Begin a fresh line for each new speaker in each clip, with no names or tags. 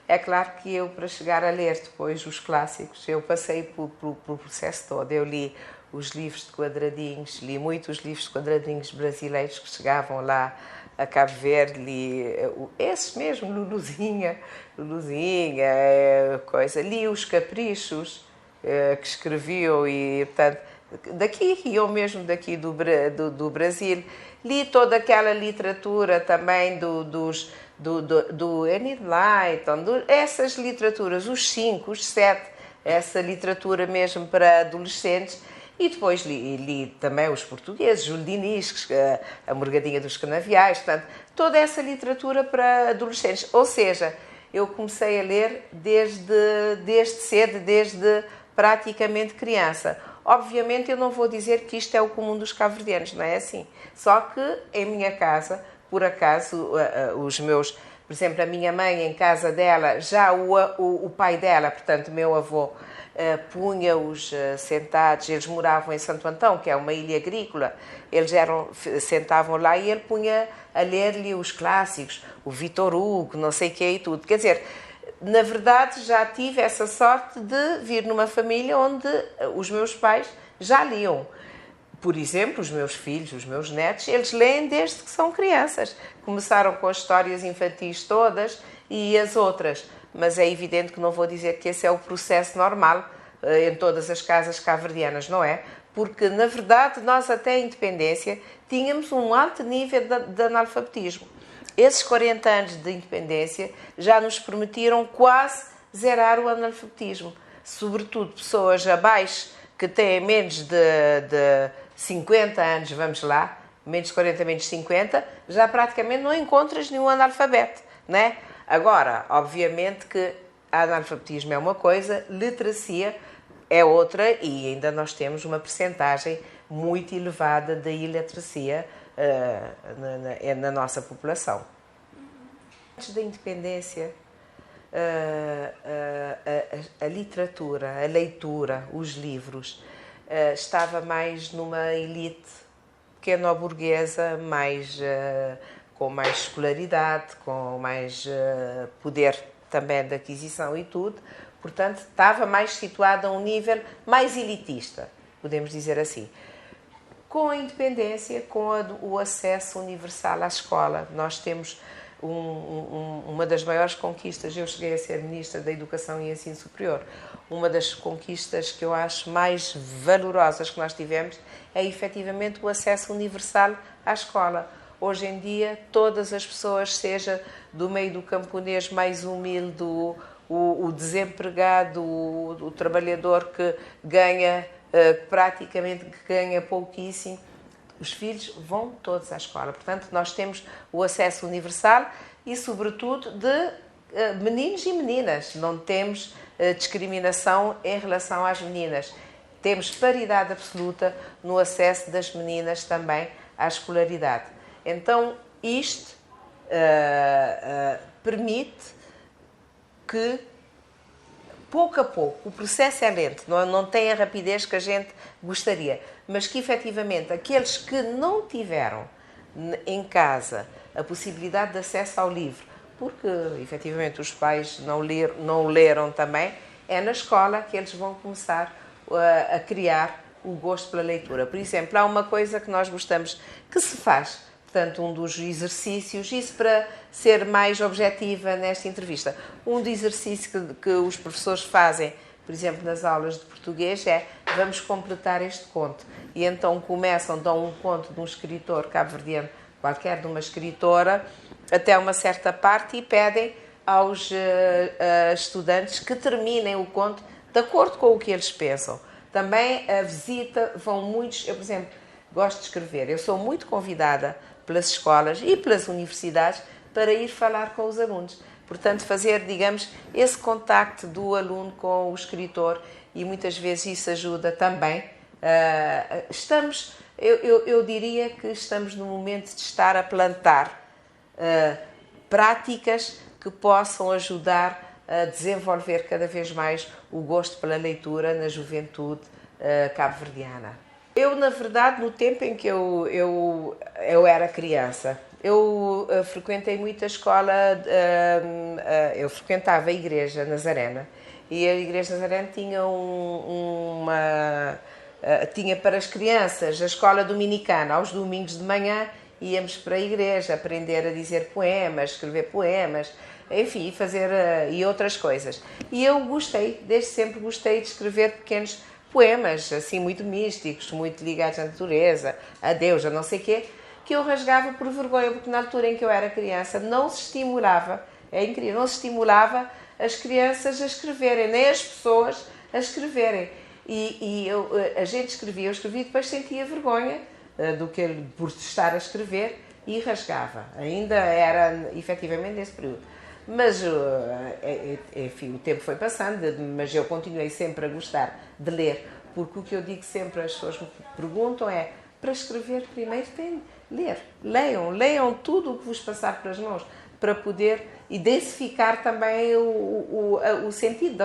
É claro que eu, para chegar a ler depois os clássicos, eu passei pelo processo todo. Eu li os livros de quadradinhos, li muitos livros de quadradinhos brasileiros que chegavam lá a Cabo Verde, li esses mesmo, Luluzinha, coisa. Li os caprichos que escreviam e, portanto, daqui, e eu mesmo daqui do Brasil. Li toda aquela literatura também do Enid Blyton, essas literaturas, os 5, os 7, essa literatura mesmo para adolescentes. E depois li também os portugueses, Júlio Diniz, a Morgadinha dos Canaviais, portanto, toda essa literatura para adolescentes. Ou seja, eu comecei a ler desde cedo, desde praticamente criança. Obviamente eu não vou dizer que isto é o comum dos cabo-verdianos, não é assim. Só que em minha casa, por acaso, os meus, por exemplo, a minha mãe, em casa dela, já o pai dela, portanto, meu avô, punha-os sentados, eles moravam em Santo Antão, que é uma ilha agrícola, eles sentavam lá e ele punha a ler-lhe os clássicos, o Victor Hugo, não sei o que e tudo. Quer dizer, na verdade já tive essa sorte de vir numa família onde os meus pais já liam. Por exemplo, os meus filhos, os meus netos, eles leem desde que são crianças. Começaram com as histórias infantis todas e as outras. Mas é evidente que não vou dizer que esse é o processo normal em todas as casas cabo-verdianas, não é? Porque, na verdade, nós até a independência tínhamos um alto nível de analfabetismo. Esses 40 anos de independência já nos permitiram quase zerar o analfabetismo. Sobretudo pessoas abaixo que têm menos de 50 anos, vamos lá, menos de 40, menos de 50, já praticamente não encontras nenhum analfabeto, não é? Agora, obviamente que analfabetismo é uma coisa, literacia é outra e ainda nós temos uma percentagem muito elevada de iliteracia na nossa população. Antes da independência, a literatura, a leitura, os livros, estava mais numa elite pequeno-burguesa, com mais escolaridade, com mais poder também de aquisição e tudo. Portanto, estava mais situada a um nível mais elitista, podemos dizer assim. Com a independência, com o acesso universal à escola, nós temos uma das maiores conquistas. Eu cheguei a ser Ministra da Educação e Ensino Superior. Uma das conquistas que eu acho mais valorosas que nós tivemos é efetivamente o acesso universal à escola. Hoje em dia, todas as pessoas, seja do meio do camponês mais humilde, o desempregado, o trabalhador que ganha praticamente pouquíssimo, os filhos vão todos à escola. Portanto, nós temos o acesso universal e, sobretudo, de meninos e meninas. Não temos discriminação em relação às meninas. Temos paridade absoluta no acesso das meninas também à escolaridade. Então, isto permite que, pouco a pouco, o processo é lento, não tem a rapidez que a gente gostaria, mas que, efetivamente, aqueles que não tiveram em casa a possibilidade de acesso ao livro, porque, efetivamente, os pais não leram também, é na escola que eles vão começar a criar o gosto pela leitura. Por exemplo, há uma coisa que nós gostamos, que se faz, portanto, um dos exercícios, isso para ser mais objetiva nesta entrevista, um dos exercícios que os professores fazem, por exemplo, nas aulas de português, é: vamos completar este conto. E então dão um conto de um escritor cabo-verdiano, qualquer, de uma escritora, até uma certa parte, e pedem aos estudantes que terminem o conto de acordo com o que eles pensam. Também a visita, vão muitos, eu, por exemplo, gosto de escrever, eu sou muito convidada pelas escolas e pelas universidades para ir falar com os alunos. Portanto, fazer, digamos, esse contacto do aluno com o escritor, e muitas vezes isso ajuda também. Eu diria que estamos no momento de estar a plantar práticas que possam ajudar a desenvolver cada vez mais o gosto pela leitura na juventude cabo-verdiana. Eu, na verdade, no tempo em que eu era criança, eu frequentei muito a escola, eu frequentava a Igreja Nazarena, e a Igreja Nazarena tinha tinha para as crianças a escola dominicana. Aos domingos de manhã íamos para a igreja aprender a dizer poemas, escrever poemas, enfim, fazer e outras coisas. E eu gostei, desde sempre gostei de escrever pequenos poemas, assim, muito místicos, muito ligados à natureza, a Deus, a não sei o quê, que eu rasgava por vergonha, porque na altura em que eu era criança não se estimulava, é incrível, não se estimulava as crianças a escreverem, nem as pessoas a escreverem. A gente escrevia, eu escrevia e depois sentia vergonha por estar a escrever e rasgava. Ainda era efetivamente nesse período. Mas, enfim, o tempo foi passando, mas eu continuei sempre a gostar de ler, porque o que eu digo sempre, as pessoas me perguntam é, para escrever primeiro tem de ler. Leiam tudo o que vos passar pelas mãos, para poder identificar também o sentido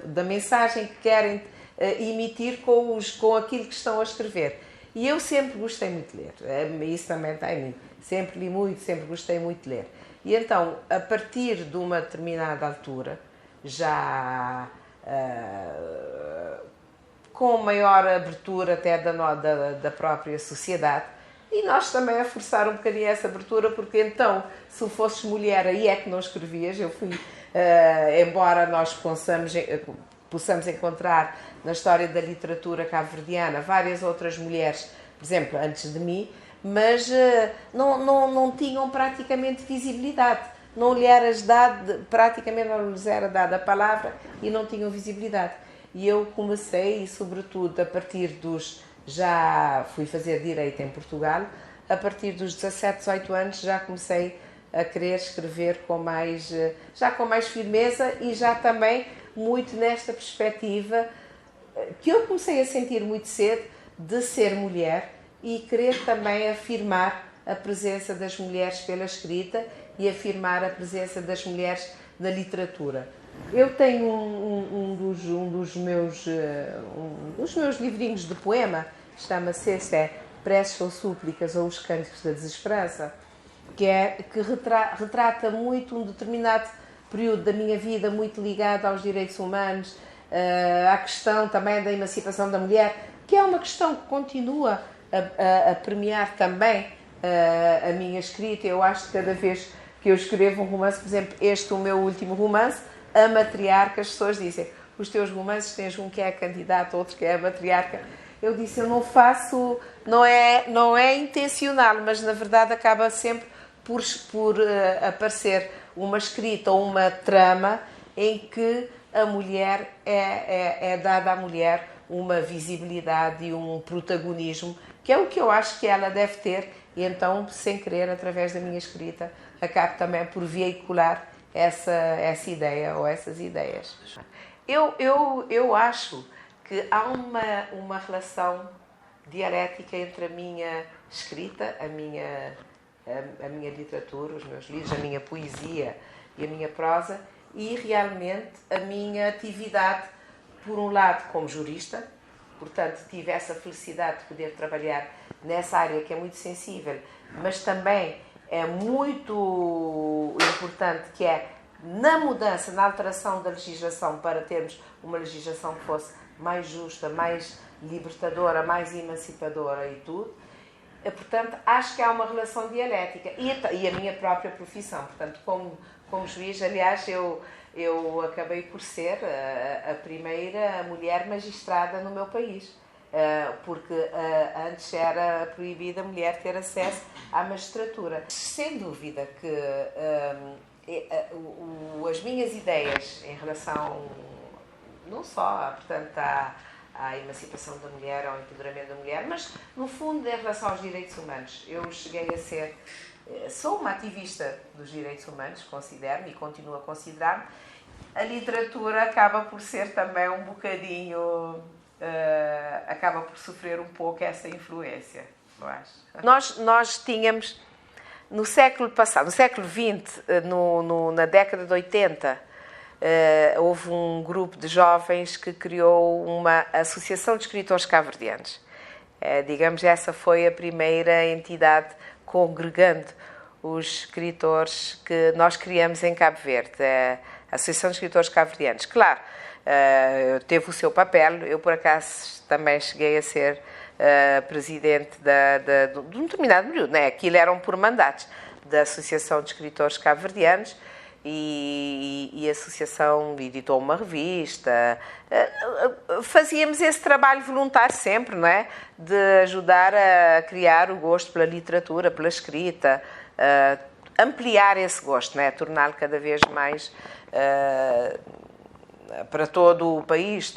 da mensagem que querem emitir com aquilo que estão a escrever. E eu sempre gostei muito de ler, isso também está em mim. Sempre li muito, sempre gostei muito de ler. E então, a partir de uma determinada altura, já com maior abertura até da própria sociedade, e nós também a forçar um bocadinho essa abertura, porque então, se fosses mulher, aí é que não escrevias. Eu fui, embora nós possamos encontrar na história da literatura cabo-verdiana várias outras mulheres, por exemplo, antes de mim, mas não tinham praticamente visibilidade. Não lhe era dado, praticamente não lhes era dada a palavra e não tinham visibilidade. E eu comecei, e sobretudo a partir dos... Já fui fazer Direito em Portugal, a partir dos 17, 18 anos já comecei a querer escrever já com mais firmeza e já também muito nesta perspectiva que eu comecei a sentir muito cedo de ser mulher e querer também afirmar a presença das mulheres pela escrita e afirmar a presença das mulheres na literatura. Eu tenho um dos meus livrinhos de poema, chama-se Preces ou Súplicas ou Os Cânticos da Desesperança, que retrata muito um determinado período da minha vida muito ligado aos direitos humanos, à questão também da emancipação da mulher, que é uma questão que continua a permear também a minha escrita. Eu acho que cada vez que eu escrevo um romance, por exemplo, o meu último romance, A Matriarca, as pessoas dizem, os teus romances tens um que é a candidata, outro que é a matriarca. Eu disse, eu não faço, não é intencional, mas na verdade acaba sempre por aparecer uma escrita ou uma trama em que a mulher é dada à mulher uma visibilidade e um protagonismo, que é o que eu acho que ela deve ter, e então, sem querer, através da minha escrita, acabo também por veicular essa ideia ou essas ideias. Eu acho que há uma relação dialética entre a minha escrita, a minha literatura, os meus livros, a minha poesia e a minha prosa, e realmente a minha atividade, por um lado, como jurista. Portanto, tive essa felicidade de poder trabalhar nessa área que é muito sensível, mas também é muito importante, que é na mudança, na alteração da legislação, para termos uma legislação que fosse mais justa, mais libertadora, mais emancipadora e tudo. Portanto, acho que há uma relação dialética. E a minha própria profissão. Portanto, como juiz, aliás, eu acabei por ser a primeira mulher magistrada no meu país. Porque antes era proibida a mulher ter acesso à magistratura. Sem dúvida que as minhas ideias em relação não só, portanto, à emancipação da mulher, ao empoderamento da mulher, mas no fundo em relação aos direitos humanos. Eu cheguei a sou uma ativista dos direitos humanos, considero-me e continuo a considerar-me. A literatura acaba por ser também um bocadinho, acaba por sofrer um pouco essa influência, eu acho. Nós tínhamos, no século passado, no século XX, na década de 80, houve um grupo de jovens que criou uma associação de escritores cabo-verdianos. Digamos, essa foi a primeira entidade congregando os escritores que nós criamos em Cabo Verde, a Associação de Escritores Cabo-Verdianos. Claro, teve o seu papel. Eu, por acaso, também cheguei a ser presidente de um determinado período, né? Aquilo eram por mandatos da Associação de Escritores Cabo-Verdianos, e a associação editou uma revista. Fazíamos esse trabalho voluntário sempre, não é? De ajudar a criar o gosto pela literatura, pela escrita, ampliar esse gosto, não é? Torná-lo cada vez mais para todo o país,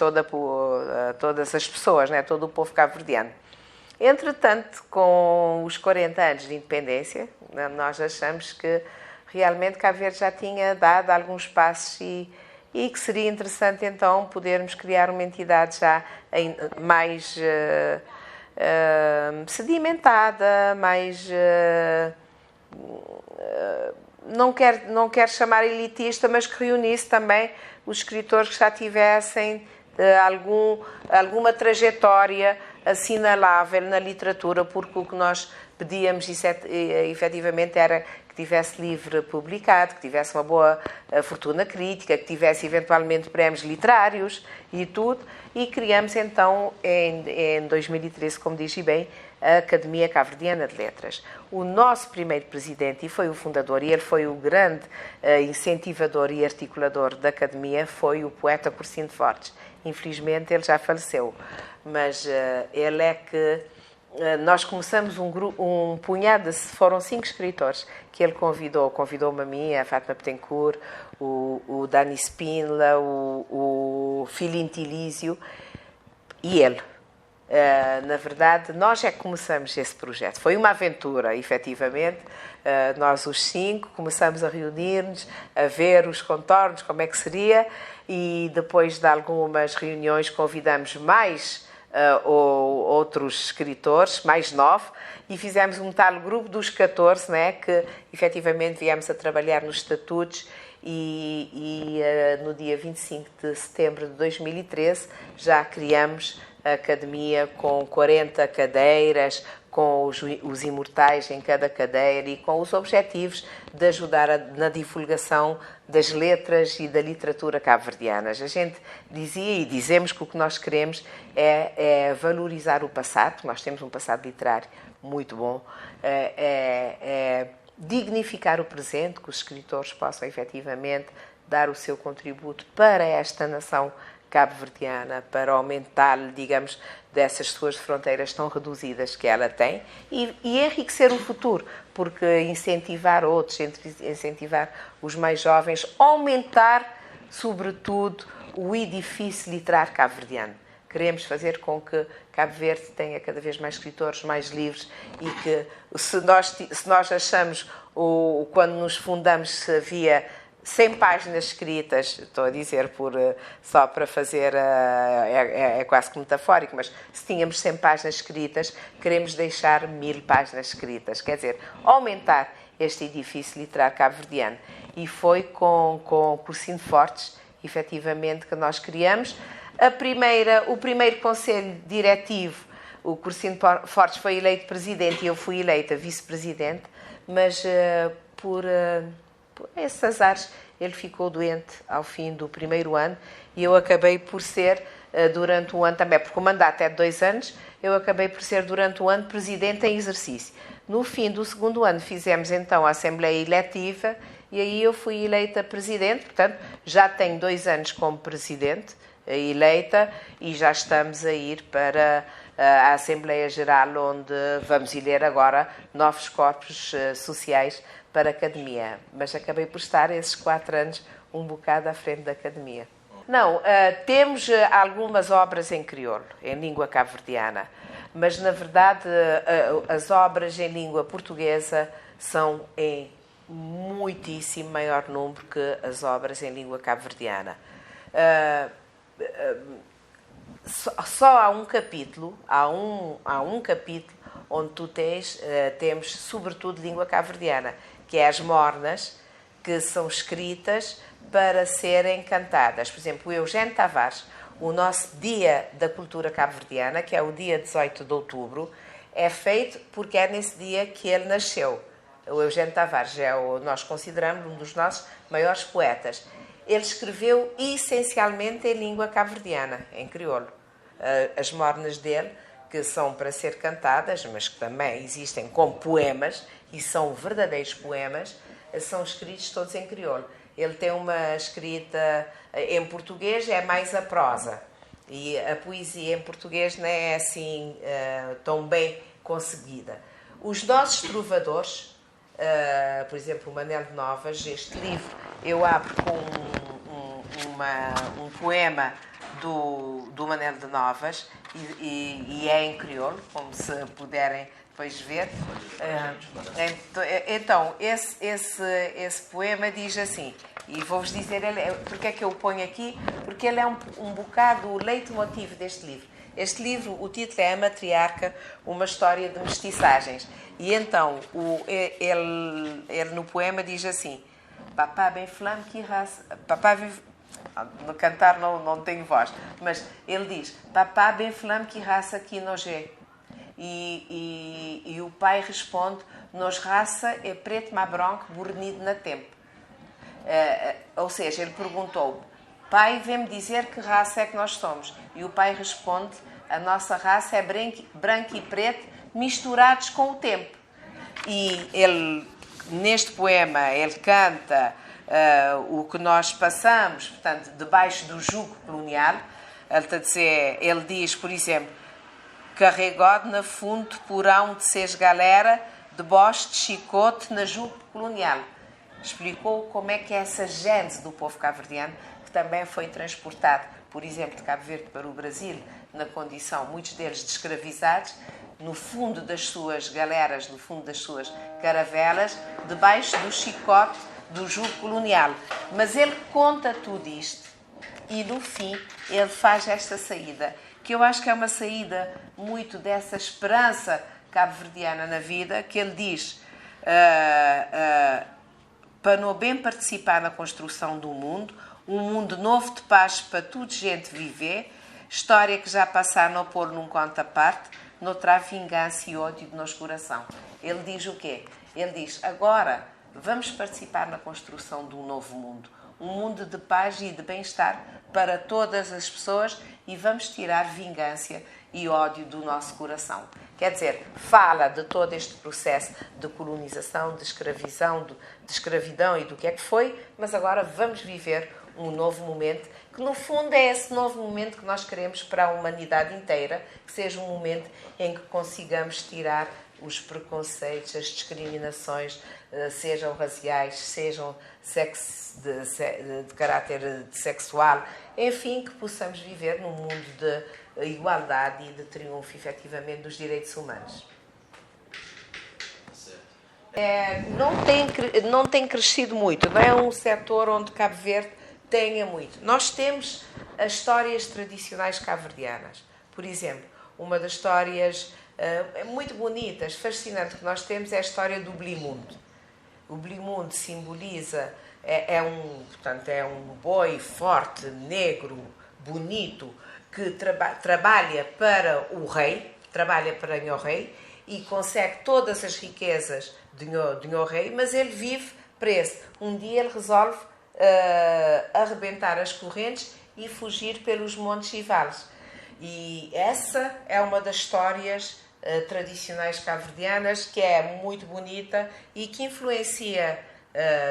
todas as pessoas, não é? Todo o povo cabo-verdiano. Entretanto, com os 40 anos de independência, nós achamos que realmente Cabo Verde já tinha dado alguns passos e que seria interessante então podermos criar uma entidade já mais sedimentada, mais não quero chamar elitista, mas que reunisse também os escritores que já tivessem alguma trajetória assinalável na literatura, porque o que nós pedíamos efetivamente era que tivesse livro publicado, que tivesse uma boa fortuna crítica, que tivesse eventualmente prémios literários e tudo, e criamos então em 2013, como disse bem, a Academia Cabo-Verdiana de Letras. O nosso primeiro presidente, e foi o fundador, e ele foi o grande incentivador e articulador da Academia, foi o poeta Cursinho de Fortes. Infelizmente ele já faleceu, mas ele é que nós começamos um punhado, foram 5 escritores que ele convidou-me a mim, a Fátima Betancourt, o Dani Spínola, o Filinto Tilísio e ele. Na verdade, nós é que começamos esse projeto. Foi uma aventura, efetivamente. Nós, os 5, começamos a reunir-nos, a ver os contornos, como é que seria, e depois de algumas reuniões convidamos mais outros escritores, mais 9, e fizemos um tal grupo dos 14, né, que efetivamente viemos a trabalhar nos estatutos e no dia 25 de setembro de 2013 já criamos a Academia com 40 cadeiras, com os imortais em cada cadeira e com os objetivos de ajudar na divulgação das letras e da literatura cabo-verdianas. A gente dizia e dizemos que o que nós queremos é valorizar o passado. Nós temos um passado literário muito bom, dignificar o presente, que os escritores possam efetivamente dar o seu contributo para esta nação cabo-verdiana, para aumentar, digamos, dessas suas fronteiras tão reduzidas que ela tem e enriquecer o futuro, porque incentivar outros, incentivar os mais jovens, aumentar, sobretudo, o edifício literário cabo-verdiano. Queremos fazer com que Cabo Verde tenha cada vez mais escritores, mais livros e que, se nós achamos, quando nos fundamos, se havia 100 páginas escritas, estou a dizer só para fazer, é quase que metafórico, mas se tínhamos 100 páginas escritas, queremos deixar 1000 páginas escritas, quer dizer, aumentar este edifício literário cabo-verdiano. E foi com o Cursinho de Fortes, efetivamente, que nós criamos. O primeiro conselho diretivo, o Cursinho de Fortes foi eleito presidente e eu fui eleita vice-presidente, mas por esses azares, ele ficou doente ao fim do primeiro ano e eu acabei por ser, durante um ano também, porque o mandato é de 2 anos, eu acabei por ser, durante um ano, presidente em exercício. No fim do segundo ano, fizemos então a Assembleia Eletiva e aí eu fui eleita presidente, portanto, já tenho 2 anos como presidente eleita e já estamos a ir para a Assembleia Geral, onde vamos eleger agora novos corpos sociais para a Academia. Mas acabei por estar esses 4 anos um bocado à frente da Academia. Não, temos algumas obras em crioulo, em língua cabo-verdiana, mas na verdade as obras em língua portuguesa são em muitíssimo maior número que as obras em língua cabo-verdiana. Só há um capítulo, há um capítulo onde temos sobretudo língua cabo-verdiana, que é as mornas, que são escritas para serem cantadas. Por exemplo, o Eugênio Tavares, o nosso Dia da Cultura Cabo-Verdiana, que é o dia 18 de outubro, é feito porque é nesse dia que ele nasceu. O Eugênio Tavares nós consideramos um dos nossos maiores poetas. Ele escreveu essencialmente em língua cabo-verdiana, em crioulo. As mornas dele, que são para ser cantadas, mas que também existem como poemas, e são verdadeiros poemas, são escritos todos em crioulo. Ele tem uma escrita em português, é mais a prosa. E a poesia em português não é assim tão bem conseguida. Os nossos trovadores, por exemplo, o Manel de Novas, este livro, eu abro com um poema do Manel de Novas e é em crioulo, como se puderem depois ver. Então, esse poema diz assim, e vou-vos dizer porque é que eu o ponho aqui, porque ele é um bocado o leitmotiv deste livro. Este livro, o título é A Matriarca, uma história de mestiçagens. E então, ele no poema diz assim, Papá bem flam que raça... Papá no cantar não tenho voz, mas ele diz, Papá bem flam que raça que nojé. E o pai responde, nos raça é preto mas branco, bornido na tempo. Ou seja, ele perguntou, pai, vem-me dizer que raça é que nós somos. E o pai responde, a nossa raça é branco e preto misturados com o tempo. E ele, neste poema, ele canta o que nós passamos, portanto, debaixo do jugo colonial. Ele diz, por exemplo, carregado na fundo porão de seis galera, de boste, de chicote, na jugo colonial. Explicou como é que é essa gênese do povo cabo-verdiano, que também foi transportado, por exemplo, de Cabo Verde para o Brasil, na condição, muitos deles de escravizados, no fundo das suas galeras, no fundo das suas caravelas, debaixo do chicote do jugo colonial. Mas ele conta tudo isto e, no fim, ele faz esta saída, que eu acho que é uma saída muito dessa esperança cabo-verdiana na vida, que ele diz... para no bem participar na construção do mundo, um mundo novo de paz para toda gente viver, história que já passar não pôr num conto à parte, não traz vingança e ódio de nosso coração. Ele diz o quê? Ele diz, agora vamos participar na construção de um novo mundo, um mundo de paz e de bem-estar para todas as pessoas e vamos tirar vingança e ódio do nosso coração. Quer dizer, fala de todo este processo de colonização, de escravidão e do que é que foi, mas agora vamos viver um novo momento, que no fundo é esse novo momento que nós queremos para a humanidade inteira, que seja um momento em que consigamos tirar os preconceitos, as discriminações, sejam raciais, sejam de caráter sexual, enfim, que possamos viver num mundo de igualdade e de triunfo, efetivamente, dos direitos humanos. Não tem crescido muito, não é um setor onde Cabo Verde tenha muito. Nós temos as histórias tradicionais cabo-verdianas. Por exemplo, uma das histórias muito bonitas, fascinante que nós temos é a história do Blimundo. O Blimundo simboliza, portanto, é um boi forte, negro, bonito, que trabalha para o rei, trabalha para o rei e consegue todas as riquezas do rei, mas ele vive preso. Um dia ele resolve arrebentar as correntes e fugir pelos montes e vales. E essa é uma das histórias tradicionais cabo-verdianas que é muito bonita e que influencia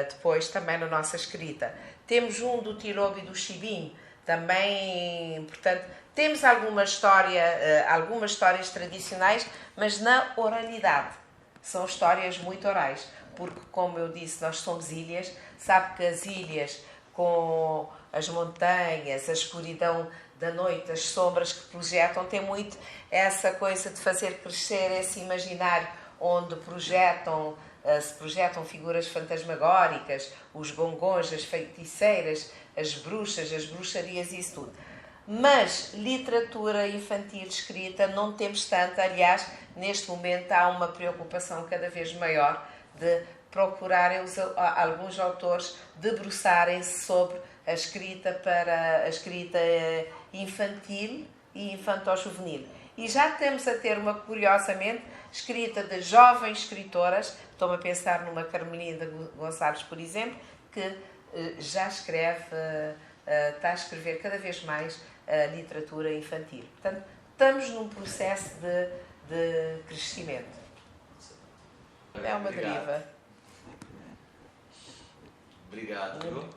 depois também na nossa escrita. Temos um do Tilobo e do Chibim, também, portanto, temos algumas histórias tradicionais, mas na oralidade. São histórias muito orais, porque, como eu disse, nós somos ilhas, sabe que as ilhas, com as montanhas, a escuridão da noite, as sombras que projetam, tem muito essa coisa de fazer crescer esse imaginário onde se projetam figuras fantasmagóricas, os gongons, as feiticeiras, as bruxas, as bruxarias e isso tudo. Mas literatura infantil escrita não temos tanta. Aliás, neste momento há uma preocupação cada vez maior de procurarem alguns autores debruçarem-se sobre a escrita infantil e infanto-juvenil. E já estamos a ter curiosamente, escrita de jovens escritoras. Estou-me a pensar numa Carmelina Gonçalves, por exemplo, que já escreve, está a escrever cada vez mais literatura infantil. Portanto, estamos num processo de crescimento. É uma deriva.
Obrigado.